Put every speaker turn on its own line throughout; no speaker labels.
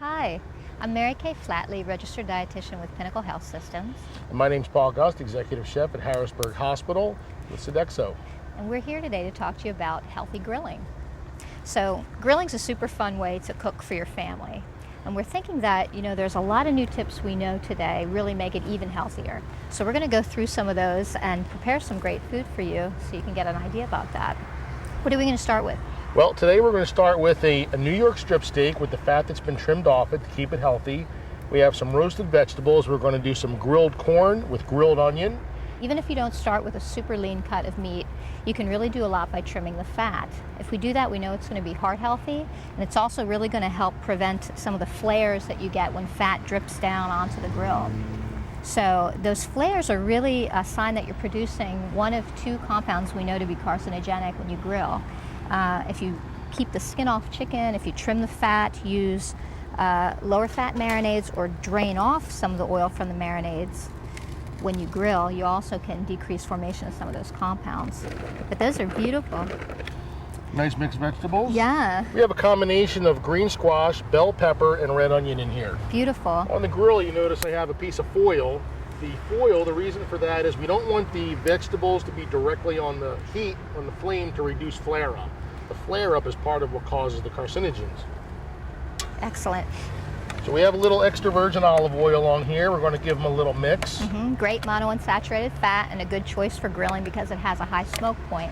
Hi, I'm Marykaye Flatley, registered dietitian with PinnacleHealth Systems,
My name's Paul Gusst, executive chef at Harrisburg Hospital with Sodexo.
and we're here today to talk to you about healthy grilling. So, grilling's a super fun way to cook for your family. And we're thinking that, there's a lot of new tips we know today really make it even healthier. So we're going to go through some of those and prepare some great food for you so you can get an idea about that. What are we going to start with?
Well, today we're going to start with a New York strip steak with the fat that's been trimmed off it to keep it healthy. We have some roasted vegetables. We're going to do some grilled corn with grilled onion.
Even if you don't start with a super lean cut of meat, you can really do a lot by trimming the fat. If we do that, we know it's going to be heart healthy, and it's also really going to help prevent some of the flares that you get when fat drips down onto the grill. So those flares are really a sign that you're producing one of two compounds we know to be carcinogenic when you grill. If you keep the skin off chicken, if you trim the fat, use lower fat marinades, or drain off some of the oil from the marinades when you grill, you also can decrease formation of some of those compounds. But those are beautiful.
Nice mixed vegetables.
Yeah.
We have a combination of green squash, bell pepper, and red onion in here.
Beautiful.
On the grill, you notice I have a piece of foil. The foil, the reason for that is we don't want the vegetables to be directly on the heat, on the flame, to reduce flare up. The flare up is part of what causes the carcinogens.
Excellent.
So we have a little extra virgin olive oil on here. We're going to give them a little mix.
Great monounsaturated fat and a good choice for grilling because it has a high smoke point.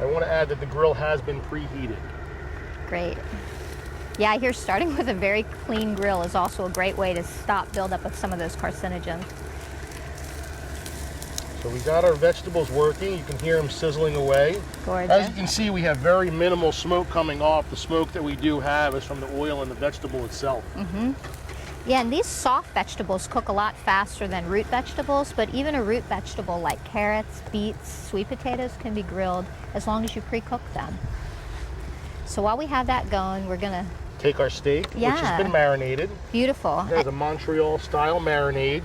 I want to add that the grill has been preheated.
Great. Yeah, I hear starting with a very clean grill is also a great way to stop buildup of some of those carcinogens.
So we got our vegetables working. You can hear them sizzling away.
Gorgeous.
As you can see, we have very minimal smoke coming off. The smoke that we do have is from the oil and the vegetable itself.
Yeah, and these soft vegetables cook a lot faster than root vegetables, but even a root vegetable like carrots, beets, sweet potatoes can be grilled as long as you pre-cook them. So while we have that going, we're gonna
take our steak, which has been marinated.
Beautiful.
There's a Montreal style marinade.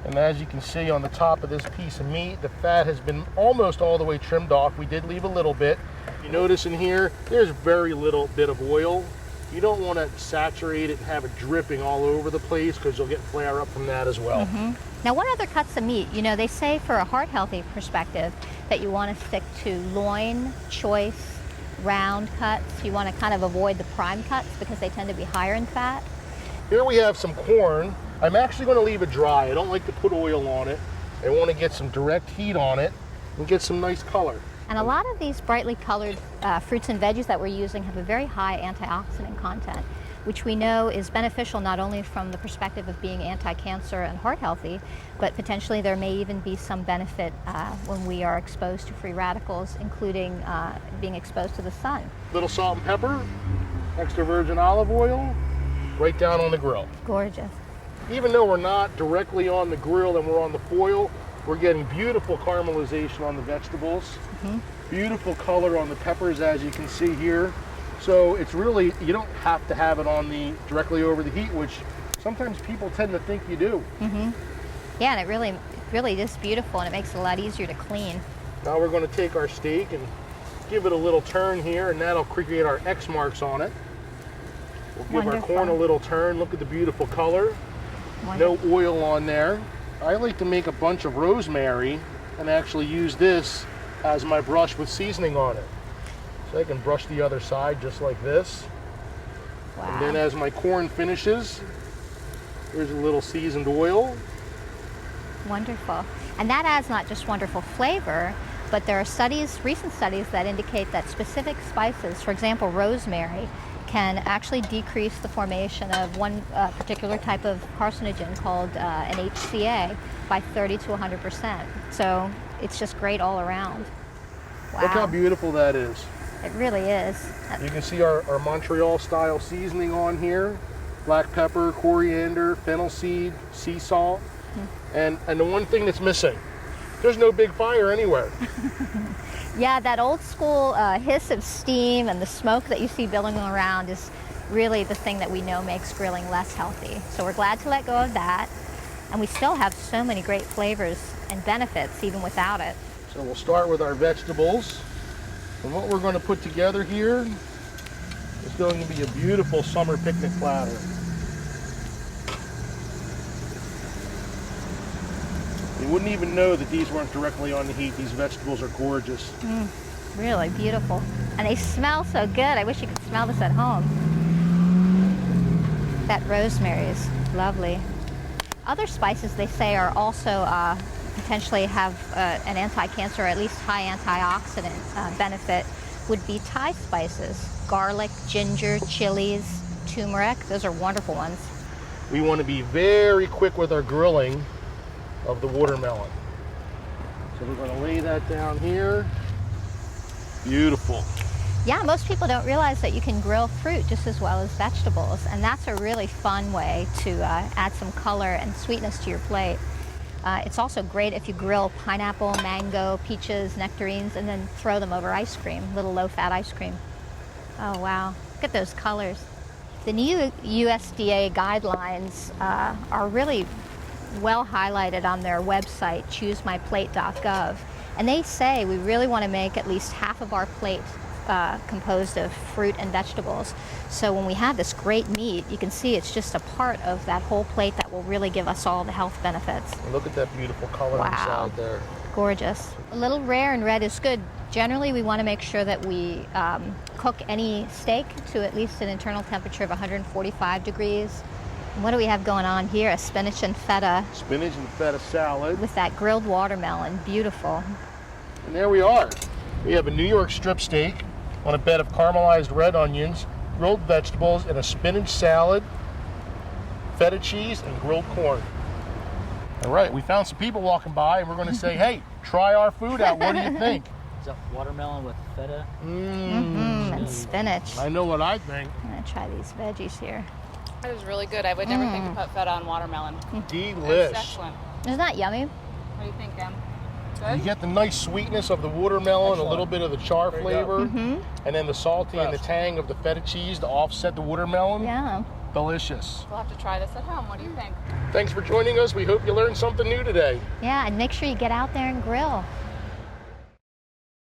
And as you can see on the top of this piece of meat, the fat has been almost all the way trimmed off. We did leave a little bit. You notice in here, there's very little bit of oil. You don't want to saturate it and have it dripping all over the place because you'll get flare up from that as well.
Now, what other cuts of meat? They say for a heart healthy perspective that you want to stick to loin, choice, round cuts. You want to kind of avoid the prime cuts because they tend to be higher in fat.
Here we have some corn. I'm actually going to leave it dry. I don't like to put oil on it. I want to get some direct heat on it and get some nice color.
And a lot of these brightly colored fruits and veggies that we're using have a very high antioxidant content, which we know is beneficial not only from the perspective of being anti-cancer and heart healthy, but potentially there may even be some benefit when we are exposed to free radicals, including being exposed to the sun.
Little salt and pepper, extra virgin olive oil, right down on the grill.
Gorgeous.
Even though we're not directly on the grill and we're on the foil, we're getting beautiful caramelization on the vegetables. Beautiful color on the peppers, as you can see here. So it's really, you don't have to have it on directly over the heat, which sometimes people tend to think you do.
Yeah, and it really is beautiful, and it makes it a lot easier to clean.
Now we're going to take our steak and give it a little turn here, and that'll create our X marks on it. We'll give our corn a little turn. Look at the beautiful color. No oil on there. I like to make a bunch of rosemary and actually use this as my brush with seasoning on it. So I can brush the other side just like this.
Wow.
And then as my corn finishes, here's a little seasoned oil.
Wonderful. And that adds not just wonderful flavor, but there are recent studies that indicate that specific spices, for example, rosemary, can actually decrease the formation of one particular type of carcinogen called an HCA by 30 to 100%. So it's just great all around. Wow.
Look how beautiful that is.
It really is.
You can see our Montreal style seasoning on here. Black pepper, coriander, fennel seed, sea salt. And the one thing that's missing, there's no big fire anywhere.
Yeah, that old school hiss of steam and the smoke that you see billowing around is really the thing that we know makes grilling less healthy. So we're glad to let go of that. And we still have so many great flavors and benefits even without it.
So we'll start with our vegetables. And what we're going to put together here is going to be a beautiful summer picnic platter. You wouldn't even know that these weren't directly on the heat. These vegetables are gorgeous.
Really beautiful. And they smell so good. I wish you could smell this at home. That rosemary is lovely. Other spices, they say, are also potentially have an anti-cancer or at least high antioxidant benefit, would be Thai spices. Garlic, ginger, chilies, turmeric. Those are wonderful ones.
We want to be very quick with our grilling of the watermelon. So we're going to lay that down here. Beautiful.
Yeah, most people don't realize that you can grill fruit just as well as vegetables, and that's a really fun way to add some color and sweetness to your plate. It's also great if you grill pineapple, mango, peaches, nectarines, and then throw them over ice cream, little low-fat ice cream. Oh, wow. Look at those colors. The new USDA guidelines are really well highlighted on their website, choosemyplate.gov. And they say we really want to make at least half of our plate composed of fruit and vegetables. So when we have this great meat, you can see it's just a part of that whole plate that will really give us all the health benefits.
And look at that beautiful color inside there.
Gorgeous. A little rare and red is good. Generally, we want to make sure that we cook any steak to at least an internal temperature of 145 degrees. And what do we have going on here? A spinach and feta.
Spinach and feta salad.
With that grilled watermelon. Beautiful.
And there we are. We have a New York strip steak on a bed of caramelized red onions, grilled vegetables, and a spinach salad, feta cheese, and grilled corn. All right, we found some people walking by, and we're going to say, hey, try our food out. What do you think?
Is that watermelon with feta?
And spinach.
I know what I think.
I'm going to try these veggies here.
It was really good. I would never think to put feta on watermelon.
Delish.
It's excellent.
Isn't that yummy?
What do you think, Em?
You
Good?
get the nice sweetness of the watermelon, a little bit of the char flavor, and then the salty and the tang of the feta cheese to offset the watermelon.
Yeah.
Delicious.
We'll have to try this at home. What do you think?
Thanks for joining us. We hope you learned something new today.
Yeah, and make sure you get out there and grill.